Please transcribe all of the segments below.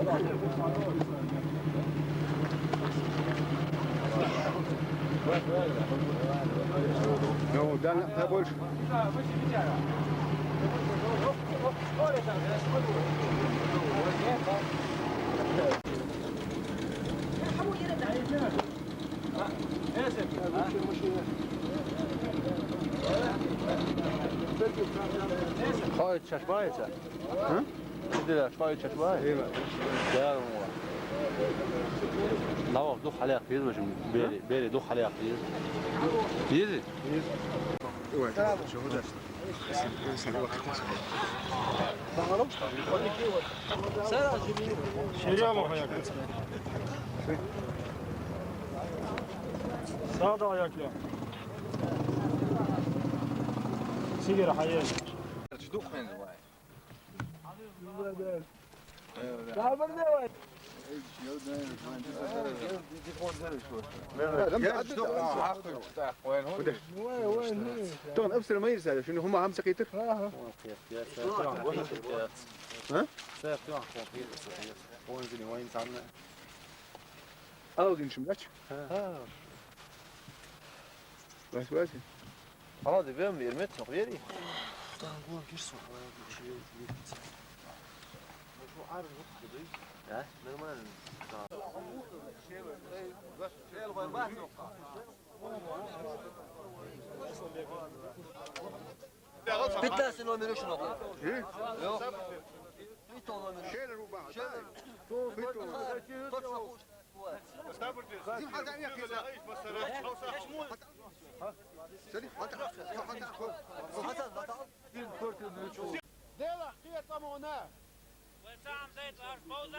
No, dan ne boş. Şfayet çeşmeye çek. Hı? Gidiler şfayet çeşmeye. Eyvallah. Değer mi var? Lavak duk halak yiyiz başım. Beri duk halak yiyiz. Yiyiz. Evet. Çok güzel. Sen bak. Bakalım. Şeriye bak ayak. Sağda ayak ya. Sigara hayal. تدوق فين الواحد؟ طبعا ابصر ما يرسل شنو هم عم سقيتر ها؟ اودين شملاتش بس بس Hadi ben bir met çok yeri. Bitlersin o menü şunu okuyun. Yok. Bit onu menü. شيل الرباع ديلا خيطة هنا وسام زيت بوزة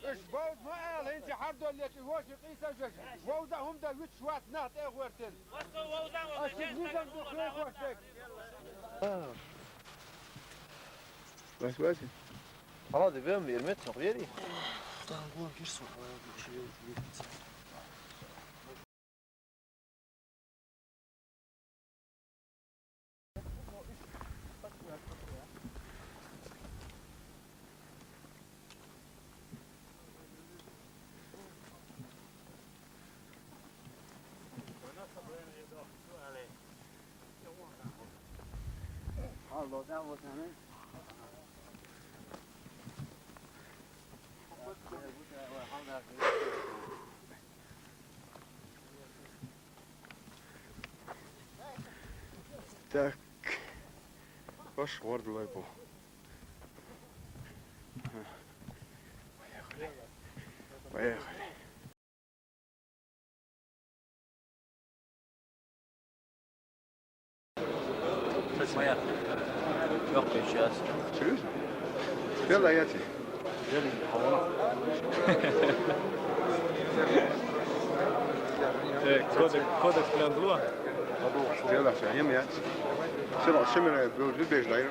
ايش بوز ما قال انت حردوا اللي تهوش قيسة جش وودا هم دا ويت شوات نات ايه ورتن وسو ووزة اشيك نيزم بخيخ وشك بس بس Hadi ben bir met çok yeri. Так. Ваш ворд лайпо. Поехали. Saçmaya. Yok bir şey aslında. Серьезно? يلا يا تي. Gelin havana. Kodeks Plendula. يلا فاهم يا تي. سرع الشمرة بيوجد بيج داير.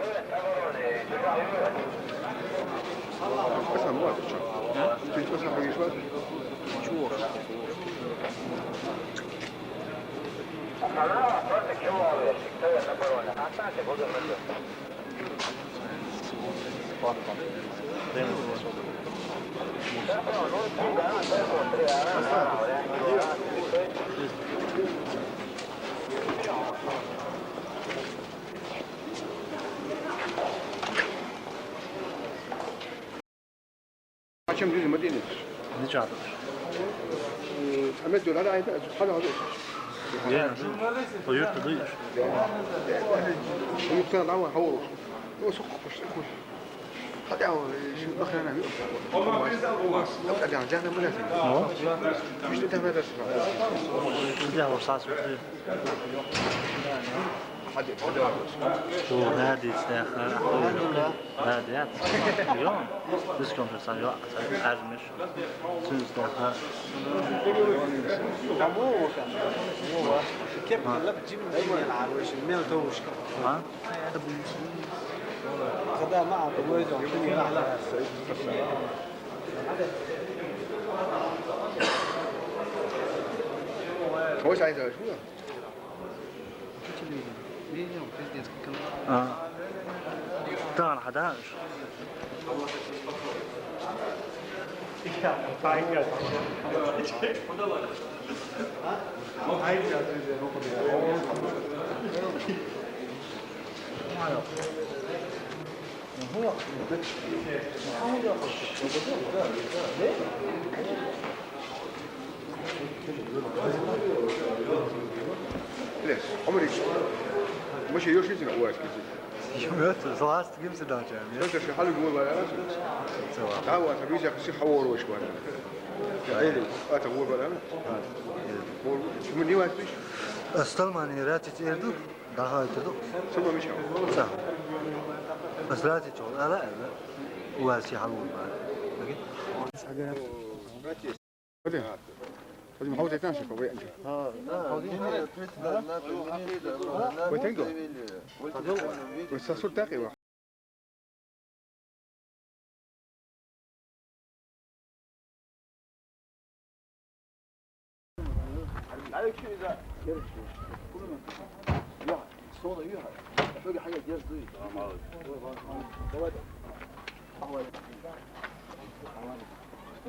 بس ما واحد شو. تيجي بس حاجة شوات. Çuğur. Kaçım düzü Medine. Ne çağırır? Ahmet diyorlar aynı hala hadi. Yani. O yurtta duyur. ويقتنع دعوة حوره هو سوق مش تقول هذا هو شو دخل أنا لو قاعد يعني جانا ملازم مش تتهم هذا Ne var sağ sol. حد Şu hadi istihar. Hadi ya. Yok. Biz konuşsan yok. Ermiş. Siz istihar. كيف لا بتجيب من اي العروش الميل توش Ha? خدها معها بويزه وحطني معها هو عايز شو Ha. Tamam hadaş. ليش؟ عمري مش يوش يجي نقواش كذي. Så hast du gibst du da ja. انت شو حلو جوا بلا تعال تبيجي شي حور وش ولا عيلي تقول بلا شو من يوم تبيش Astalmani ratit erdu daha ötürdü. سما مش هو Sağ. Bas ratit ol ala ala. Uasi halul ba. هذا هذا محاولة تنشف وين انت وتنقل بس صوت تاقي واحد عليك شو اذا يا صوره يها باقي حاجه ديال زيد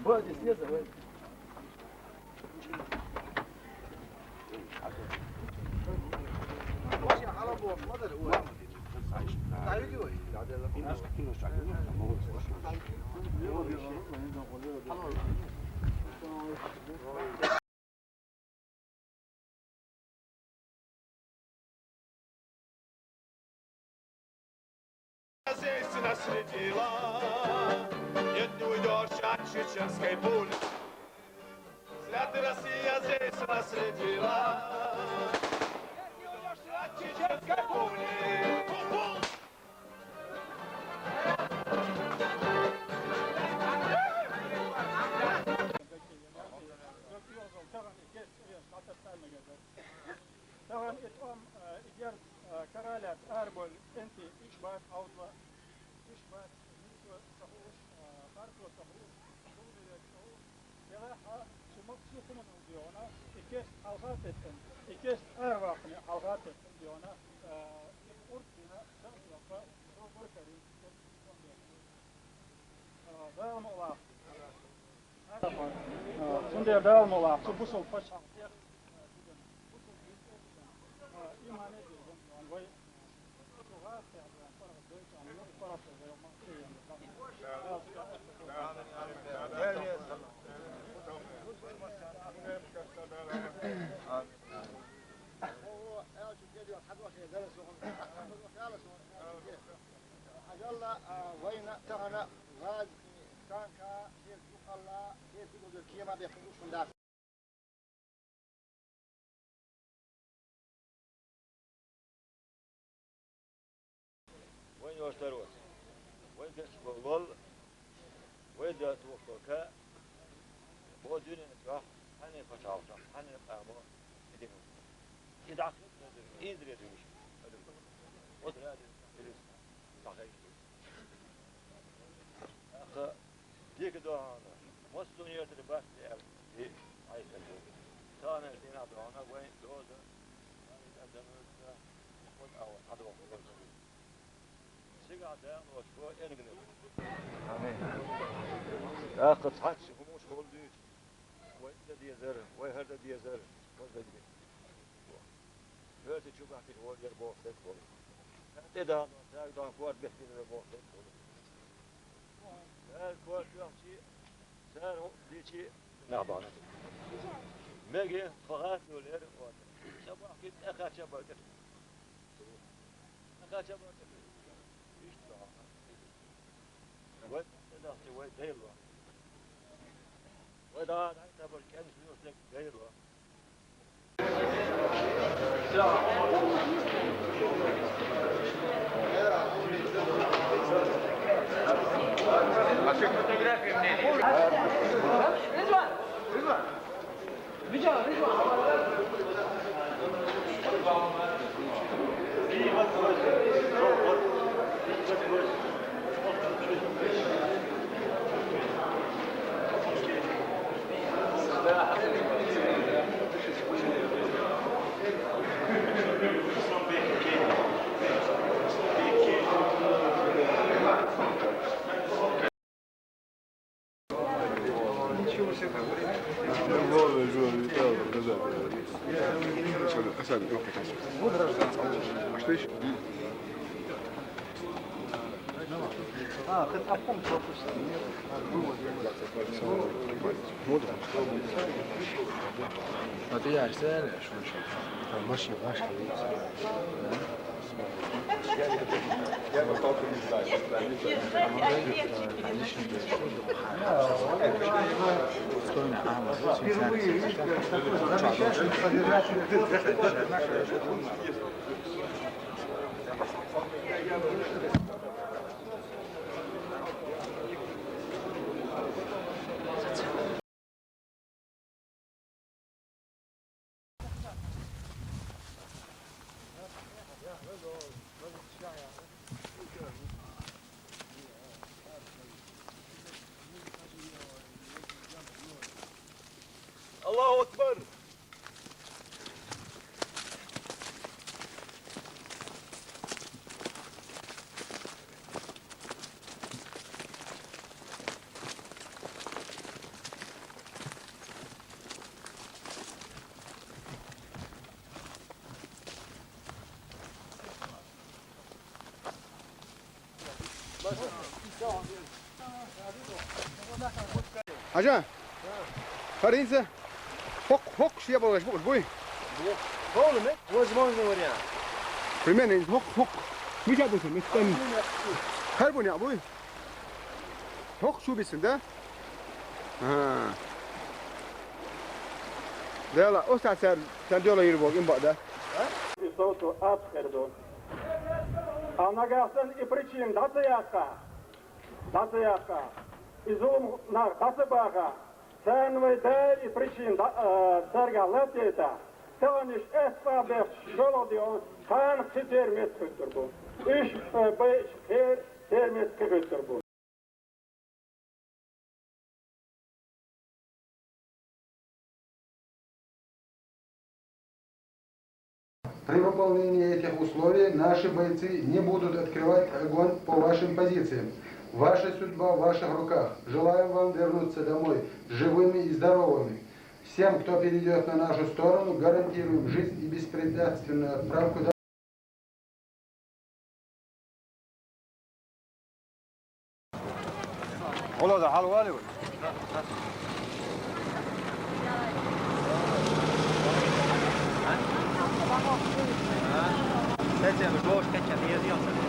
بعد السياسه وين Естественно, средила, нет, не уйдешь от чеченской пули. Взгляд ты, Россия, здесь наследила. Нет, не уйдешь от чеченской пули. طبعا اتقام اجار كرالات اربل انت اشبات اوضه اشبات صحوش خارطه صحوش يراها شمك شيخنا ديونا اكيس حلقاتن اكيس ارواحنا حلقاتن ديونا اردنا شغله بركري دام الله سندر دام الله سبوسل فشل وين تغنى غاز كان كا كيف يقال كيف يقول كيما بيخرجوش من داخل وين يوشتروس وين تشبغل وين توفقك بودون نتراح هني فتاوتا هني قامو يدينو يدعك يدري يدوش ودرا يدرس صحيح أخ ديك دهانا مستونية الباس دي عايز تقول ثاني دينا دهانا وين دوزة أدمرت والأول هذا هو سيقعد وشو ينقلب أخذ حدش هموش خلديش وإنت دي زر وهذا دي زر وهذا دي هذا تشوف عن الوالد يربوه تدخل تدان تدان كوار بيحكي يربوه تدخل هذا كوار شو شيء صار دي شيء نعبان ماجي فغاس ولا يربوه شباب كده أخذ شباب كده أخذ شباب كده وده سويت ديلوا وده نعتبر كان فلوسك ديلوا الله أكبر. Hacan. Karinse. Hok şey yapalım boy. Oğlum ne? Bu zaman ne var ya? Bilmem hok. Bir şey yapıyorsun. Mesela her bu ne boy? Hok şu bilsin de. Ha. Değerli o sen diyorlar yürü bak imbada. Isoto abskerdo. Anagasen i pričim Datsejaka. Izum nar Datsebaga. Sen ve der i pričim Serga Letjeta. Tanish esfaber şolodion kan termes kütür bu. 3-5 termes kütür bu. При выполнении этих условий наши бойцы не будут открывать огонь по вашим позициям. Ваша судьба в ваших руках. Желаем вам вернуться домой живыми и здоровыми. Всем, кто перейдет на нашу сторону, гарантируем жизнь и беспрепятственную отправку домой. والله ده حلو غالي. Sen sen bu boş kaçan yazıyorsun.